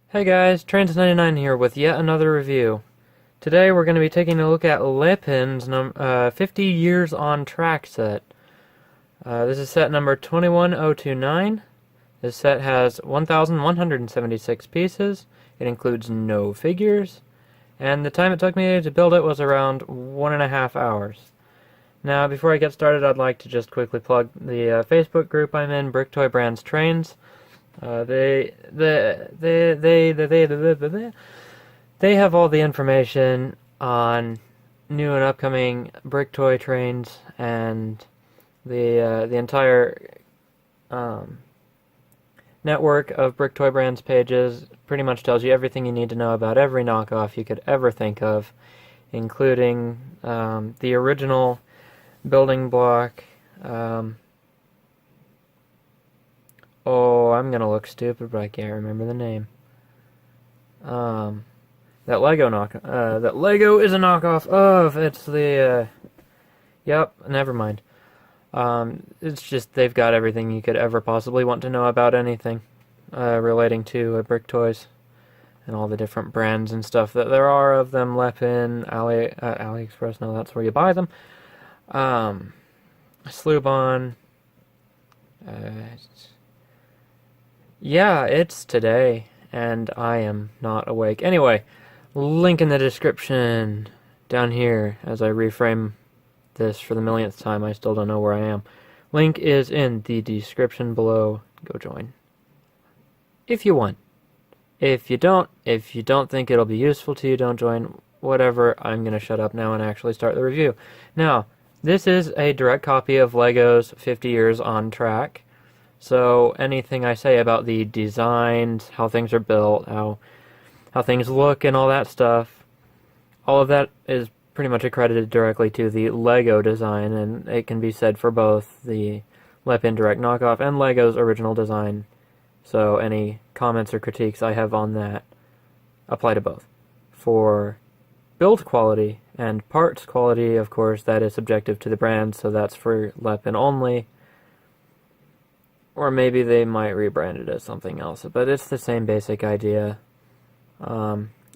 Hey guys, Trains99 here with yet another review. Today we're going to be taking a look at Lepin's 50 Years on Track set. This is set number 21029. This set has 1,176 pieces. It includes no figures. And the time it took me to build it was around 1.5 hours. Now, before I get started, I'd like to just quickly plug the Facebook group I'm in, Brick Toy Brands Trains. They have all the information on new and upcoming brick toy trains, and the entire network of Brick Toy Brands pages pretty much tells you everything you need to know about every knockoff you could ever think of, including the original building block. Oh, I'm gonna look stupid, but I can't remember the name. That Lego that Lego is a knockoff of. It's the, yep, never mind. It's just, they've got everything you could ever possibly want to know about anything, relating to brick toys, and all the different brands and stuff that there are of them. Lepin, AliExpress, no, that's where you buy them. Sloobon, yeah, it's today, and I am not awake. Anyway, link in the description down here as I reframe this for the millionth time. I still don't know where I am. Link is in the description below. Go join if you want. If you don't think it'll be useful to you, don't join. Whatever, I'm going to shut up now and actually start the review. Now, this is a direct copy of Lego's 50 Years on Track. So anything I say about the designs, how things are built, how things look, and all that stuff, all of that is pretty much accredited directly to the Lego design, and it can be said for both the Lepin direct knockoff and Lego's original design. So any comments or critiques I have on that apply to both. For build quality and parts quality, of course, that is subjective to the brand, so that's for Lepin only. Or maybe they might rebrand it as something else, but it's the same basic idea.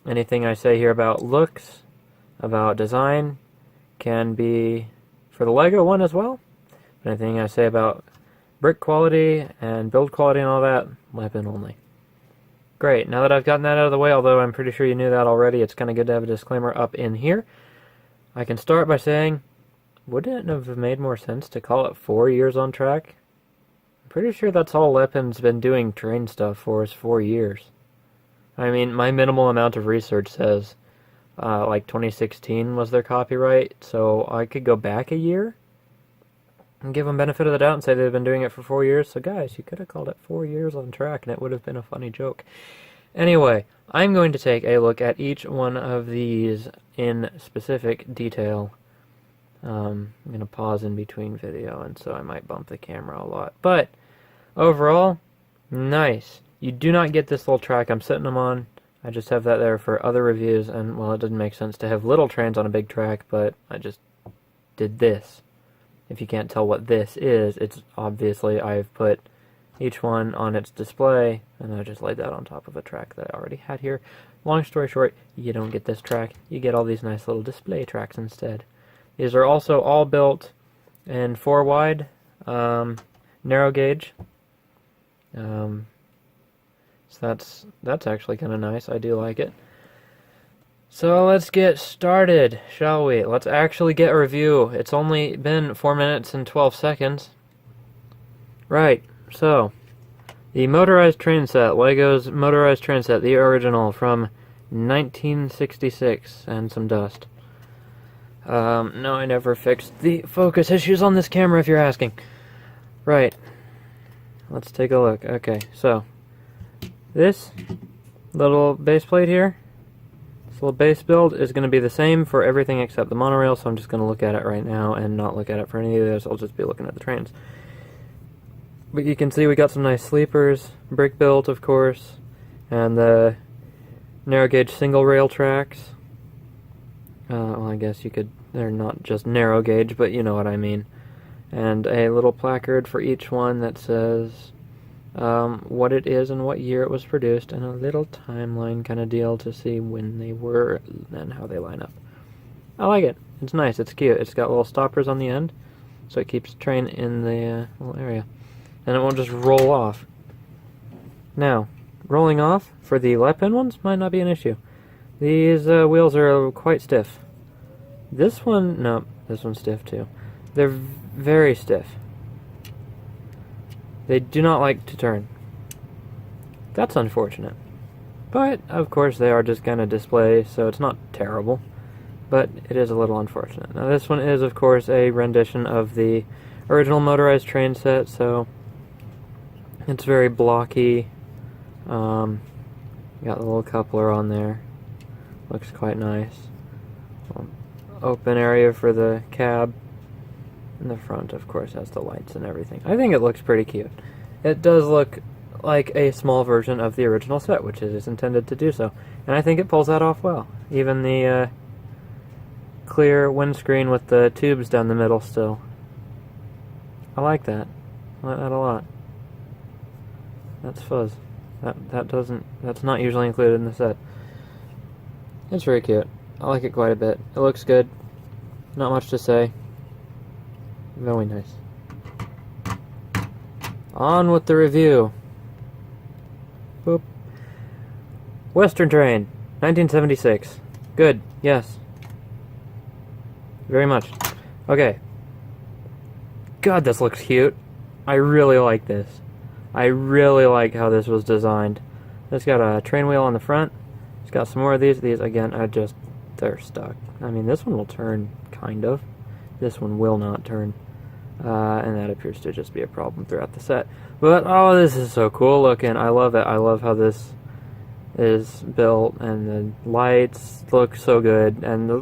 Anything I say here about looks, about design, can be for the Lego one as well. Anything I say about brick quality and build quality and all that, Lepin only. Great, now that I've gotten that out of the way, although I'm pretty sure you knew that already, it's kind of good to have a disclaimer up in here. I can start by saying, wouldn't it have made more sense to call it 4 years on track? Pretty sure that's all Lepin's been doing train stuff for is 4 years. I mean, my minimal amount of research says, like 2016 was their copyright, so I could go back a year and give them benefit of the doubt and say they've been doing it for 4 years. So guys, you could have called it 4 years on track and it would have been a funny joke. Anyway, I'm going to take a look at each one of these in specific detail. I'm going to pause in between video, and so I might bump the camera a lot. But overall, nice. You do not get this little track I'm sitting them on. I just have that there for other reviews, and, well, it doesn't make sense to have little trains on a big track, but I just did this. If you can't tell what this is, it's obviously I've put each one on its display, and I just laid that on top of a track that I already had here. Long story short, you don't get this track. You get all these nice little display tracks instead. These are also all built in 4 wide, narrow gauge. So that's actually kind of nice. I do like it. So let's get started, shall we? Let's actually get a review. It's only been 4 minutes and 12 seconds. Right, so the motorized train set, Lego's motorized train set, the original from 1966, and some dust. No, I never fixed the focus issues on this camera, if you're asking. Right. Let's take a look. Okay, so this little base plate here So the base build is going to be the same for everything except the monorail, so I'm just going to look at it right now and not look at it for any of this. I'll just be looking at the trains. But you can see we got some nice sleepers, brick built, of course, and the narrow gauge single rail tracks. Well, I guess you could, they're not just narrow gauge, but you know what I mean. And a little placard for each one that says what it is and what year it was produced, and a little timeline kind of deal to see when they were and how they line up. I like it. It's nice. It's cute. It's got little stoppers on the end, so it keeps the train in the little area. And it won't just roll off. Now, rolling off for the Lepin ones might not be an issue. These wheels are quite stiff. This one, no, this one's stiff too. They're very stiff. They do not like to turn. That's unfortunate. But, of course, they are just kind of display, so it's not terrible. But it is a little unfortunate. Now, this one is, of course, a rendition of the original motorized train set, so it's very blocky. Got the little coupler on there. Looks quite nice. Open area for the cab. And the front, of course, has the lights and everything. I think it looks pretty cute. It does look like a small version of the original set, which it is intended to do so. And I think it pulls that off well. Even the clear windscreen with the tubes down the middle still. I like that. I like that a lot. That's fuzz. That's not usually included in the set. It's very cute. I like it quite a bit. It looks good. Not much to say. Very nice. On with the review. Boop. Western Train, 1976. Good, yes. Very much. Okay. God, this looks cute. I really like this. I really like how this was designed. It's got a train wheel on the front. It's got some more of these. These, again, they're stuck. I mean, this one will turn, kind of. This one will not turn. And that appears to just be a problem throughout the set. But, oh, this is so cool looking. I love it. I love how this is built, and the lights look so good. And the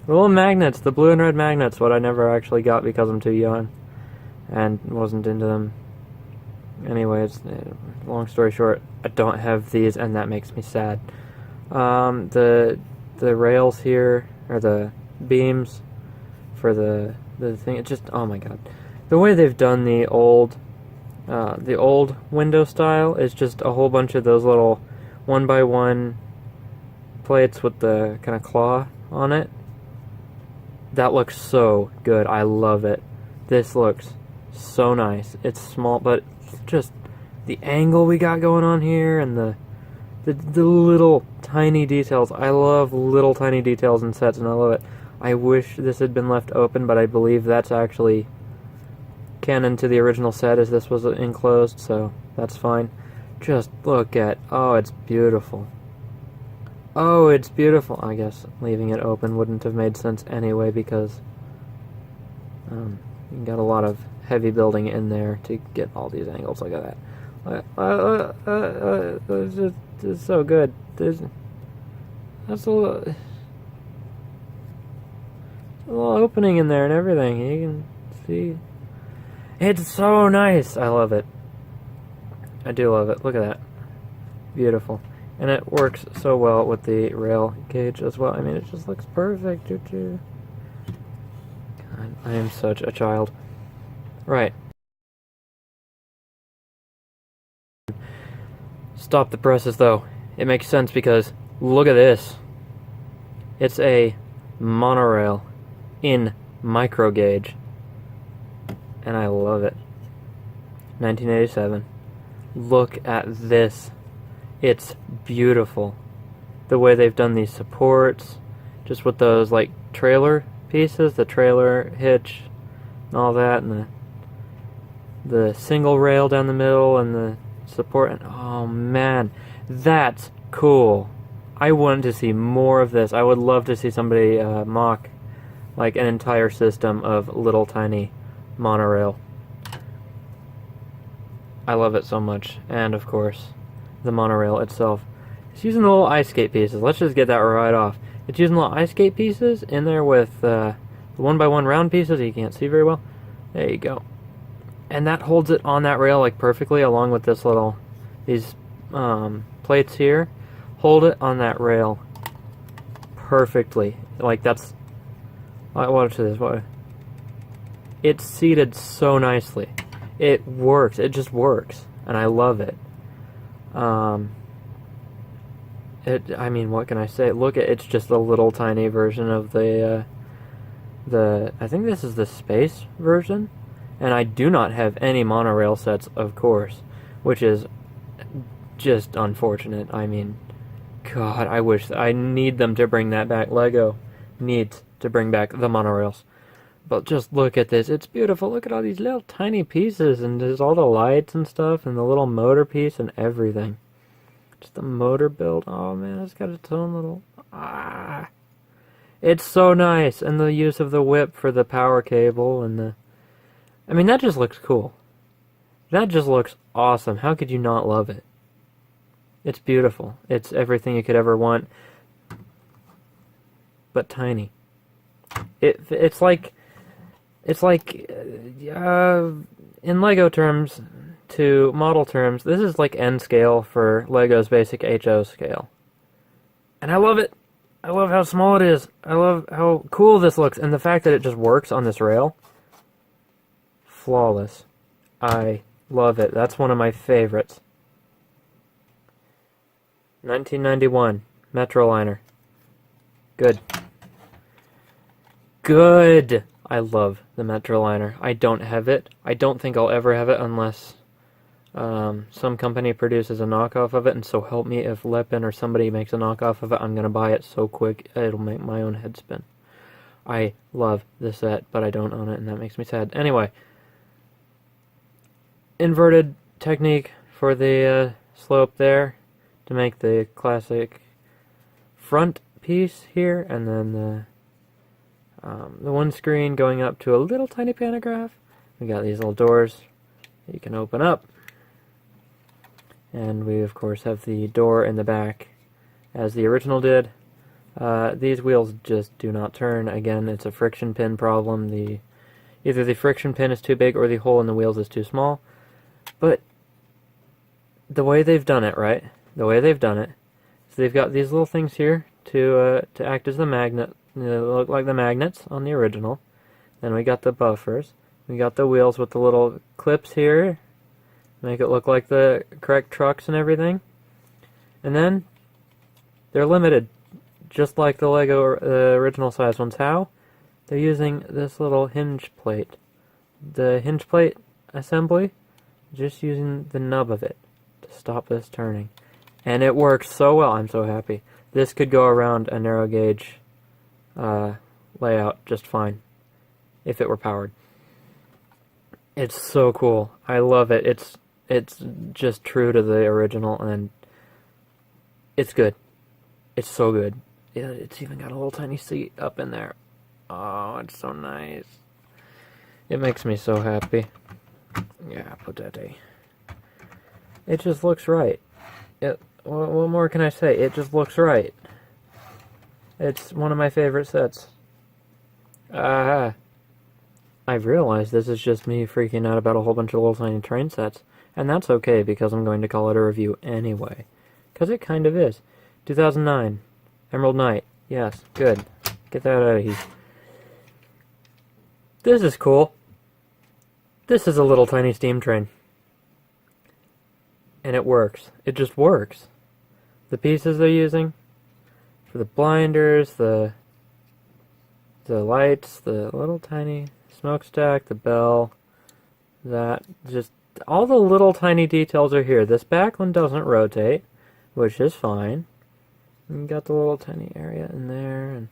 little magnets, the blue and red magnets, what I never actually got because I'm too young and wasn't into them. Anyways, long story short, I don't have these, and that makes me sad. The rails here, or the beams for the thing, it just, oh my god. The way they've done the old window style is just a whole bunch of those little 1x1 plates with the kind of claw on it. That looks so good. I love it. This looks so nice. It's small, but just the angle we got going on here, and the little tiny details. I love little tiny details in sets, and I love it. I wish this had been left open, but I believe that's actually canon to the original set, as this was enclosed, so that's fine. Just look at, oh, it's beautiful. Oh, it's beautiful. I guess leaving it open wouldn't have made sense anyway, because you got a lot of heavy building in there to get all these angles. Look at that. It's so good. That's a little opening in there and everything. You can see. It's so nice. I love it. I do love it. Look at that. Beautiful. And it works so well with the rail gauge as well. I mean, it just looks perfect. God, I am such a child. Right. Stop the presses, though. It makes sense because look at this. It's a monorail in micro gauge. And I love it. 1987. Look at this. It's beautiful. The way they've done these supports, just with those like trailer pieces, the trailer hitch and all that, and the single rail down the middle and the support, and oh man, that's cool. I want to see more of this. I would love to see somebody mock like an entire system of little tiny monorail. I love it so much. And of course, the monorail itself It's using the little ice skate pieces. Let's just get that right off. It's using little ice skate pieces in there with the 1x1 round pieces that you can't see very well. There you go. And that holds it on that rail like perfectly, along with this little, these plates here. Hold it on that rail perfectly. Like that's, watch this. What? It's seated so nicely. It works. It just works, and I love it. I mean, what can I say? Look at it's just a little tiny version of the I think this is the space version, and I do not have any monorail sets, of course, which is just unfortunate. I mean, God, I need them to bring that back. Lego needs to bring back the monorails. But just look at this. It's beautiful. Look at all these little tiny pieces, and there's all the lights and stuff, and the little motor piece and everything. Just the motor build. Oh man, it's got its own little... It's so nice. And the use of the whip for the power cable and the... I mean, that just looks cool. That just looks awesome. How could you not love it? It's beautiful. It's everything you could ever want. But tiny. It's like in Lego terms, to model terms, this is like N scale for Lego's basic HO scale. And I love it. I love how small it is. I love how cool this looks. And the fact that it just works on this rail. Flawless. I love it. That's one of my favorites. 1991. Metroliner. Good. Good! I love the Metroliner. I don't have it. I don't think I'll ever have it unless some company produces a knockoff of it, and so help me if Lepin or somebody makes a knockoff of it, I'm going to buy it so quick it'll make my own head spin. I love the set, but I don't own it, and that makes me sad. Anyway, inverted technique for the slope there to make the classic front piece here, and then the one screen going up to a little tiny pantograph. We got these little doors that you can open up. And we, of course, have the door in the back as the original did. These wheels just do not turn. Again, it's a friction pin problem. Either the friction pin is too big or the hole in the wheels is too small. But the way they've done it, right? The way they've done it, so they've got these little things here to act as the magnet. They look like the magnets on the original. Then we got the buffers. We got the wheels with the little clips here. Make it look like the correct trucks and everything. And then they're limited, just like the Lego original size ones. How? They're using this little hinge plate. The hinge plate assembly, just using the nub of it to stop this turning. And it works so well. I'm so happy. This could go around a narrow gauge layout just fine if it were powered. It's so cool. I love it. It's just true to the original, and it's good. It's so good. It's even got a little tiny seat up in there. Oh, it's so nice. It makes me so happy. Yeah, put that there. It just looks right. What more can I say? It just looks right. It's one of my favorite sets. I've realized this is just me freaking out about a whole bunch of little tiny train sets. And that's okay, because I'm going to call it a review anyway. Because it kind of is. 2009. Emerald Knight. Yes, good. Get that out of here. This is cool. This is a little tiny steam train. And it works. It just works. The pieces they're using for the blinders, the lights, the little tiny smokestack, the bell, that just all the little tiny details are here. This back one doesn't rotate, which is fine. You got the little tiny area in there, and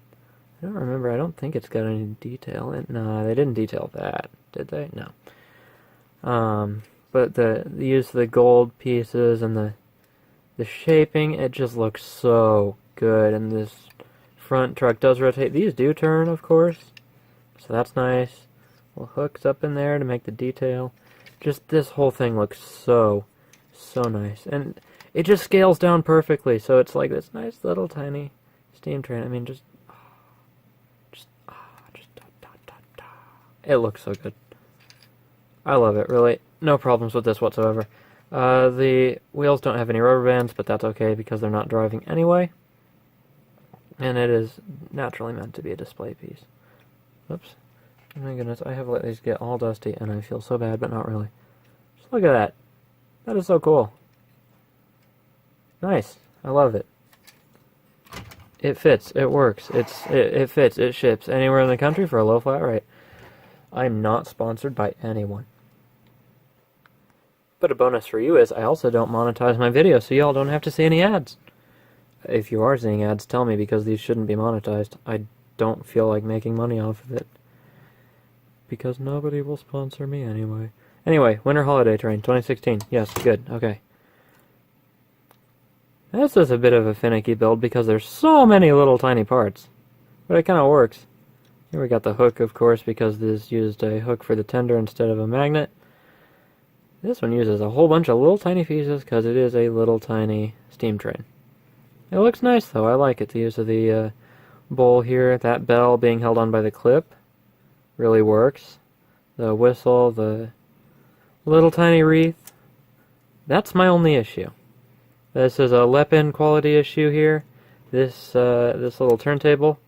I don't remember. I don't think it's got any detail. No, they didn't detail that, did they? No. But the use of the gold pieces and the shaping, it just looks so good. And this front truck does rotate. These do turn, of course, so that's nice. Little hooks up in there to make the detail. Just this whole thing looks so nice. And it just scales down perfectly. So it's like this nice little tiny steam train. I mean, just it looks so good. I love it, really. No problems with this whatsoever. The wheels don't have any rubber bands, but that's okay because they're not driving anyway. And it is naturally meant to be a display piece. Oops. Oh my goodness, I have let these get all dusty, and I feel so bad, but not really. Just look at that. That is so cool. Nice. I love it. It fits. It works. It fits. It ships anywhere in the country for a low flat rate. I'm not sponsored by anyone. But a bonus for you is I also don't monetize my videos, so y'all don't have to see any ads. If you are seeing ads, tell me, because these shouldn't be monetized. I don't feel like making money off of it. Because nobody will sponsor me anyway. Anyway, Winter Holiday Train, 2016. Yes, good, okay. This is a bit of a finicky build because there's so many little tiny parts. But it kind of works. Here we got the hook, of course, because this used a hook for the tender instead of a magnet. This one uses a whole bunch of little tiny pieces because it is a little tiny steam train. It looks nice, though. I like it. The use of the bowl here, that bell being held on by the clip, really works. The whistle, the little tiny wreath. That's my only issue. This is a Lepin quality issue here. This little turntable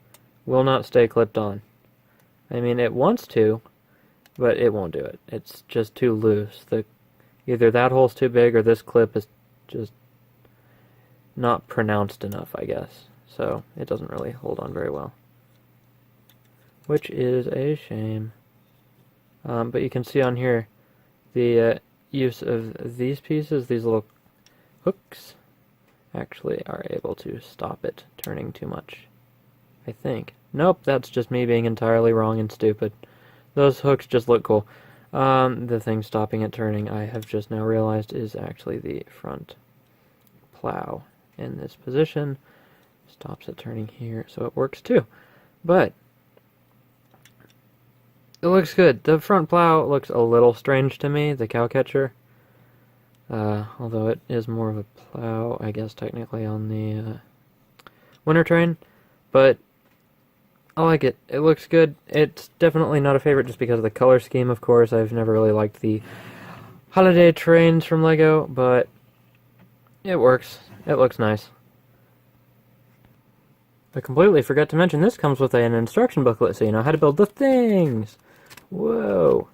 will not stay clipped on. I mean, it wants to, but it won't do it. It's just too loose. Either that hole's too big or this clip is just not pronounced enough, I guess. So it doesn't really hold on very well. Which is a shame. But you can see on here the use of these pieces, these little hooks, actually are able to stop it turning too much. I think. Nope, that's just me being entirely wrong and stupid. Those hooks just look cool. The thing stopping it turning, I have just now realized, is actually the front plow in this position. Stops it turning here, so it works too. But it looks good. The front plow looks a little strange to me, the cow catcher. Although it is more of a plow, I guess, technically, on the winter train. But I like it. It looks good. It's definitely not a favorite just because of the color scheme, of course. I've never really liked the holiday trains from LEGO, but it works. It looks nice. I completely forgot to mention this comes with an instruction booklet, so you know how to build the things. Whoa.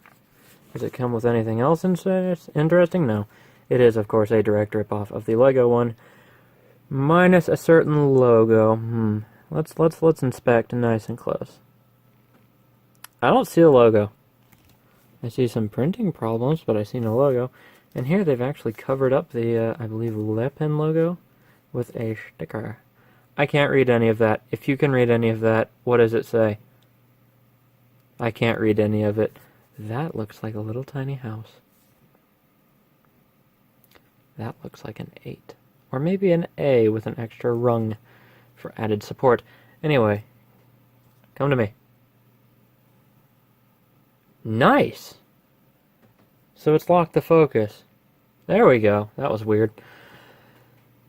Does it come with anything else interesting? No. It is, of course, a direct ripoff of the LEGO one, minus a certain logo. Let's inspect nice and close. I don't see a logo. I see some printing problems, but I see no logo. And here they've actually covered up the, I believe, Lepin logo with a sticker. I can't read any of that. If you can read any of that, what does it say? I can't read any of it. That looks like a little tiny house. That looks like an 8. Or maybe an A with an extra rung for added support. Anyway, come to me. Nice! So it's locked the focus. There we go. That was weird.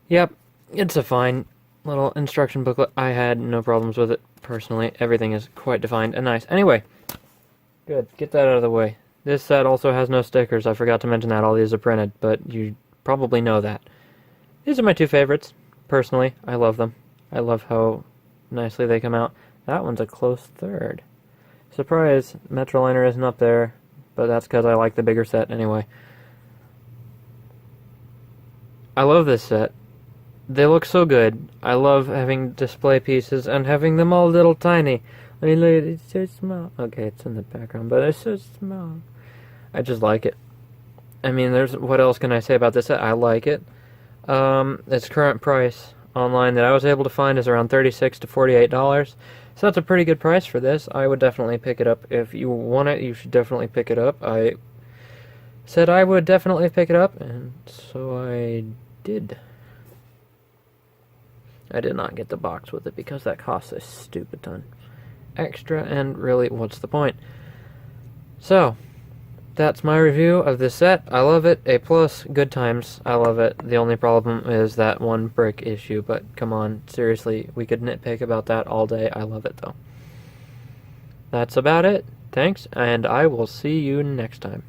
Yep, it's a fine little instruction booklet. I had no problems with it, personally. Everything is quite defined and nice. Anyway, good. Get that out of the way. This set also has no stickers. I forgot to mention that. All these are printed, but you probably know that. These are my two favorites. Personally, I love them. I love how nicely they come out. That one's a close third. Surprise, Metroliner isn't up there, but that's because I like the bigger set anyway. I love this set. They look so good. I love having display pieces and having them all little tiny. I mean, look, it's so small. Okay, it's in the background, but it's so small. I just like it. I mean, what else can I say about this set? I like it. Its current price online that I was able to find is around $36 to $48. So that's a pretty good price for this. I would definitely pick it up. If you want it, you should definitely pick it up. I said I would definitely pick it up, and so I did. I did not get the box with it because that costs a stupid ton extra, and really, what's the point? So, that's my review of this set. I love it. A+, good times. I love it. The only problem is that one brick issue, but come on, seriously, we could nitpick about that all day. I love it, though. That's about it. Thanks, and I will see you next time.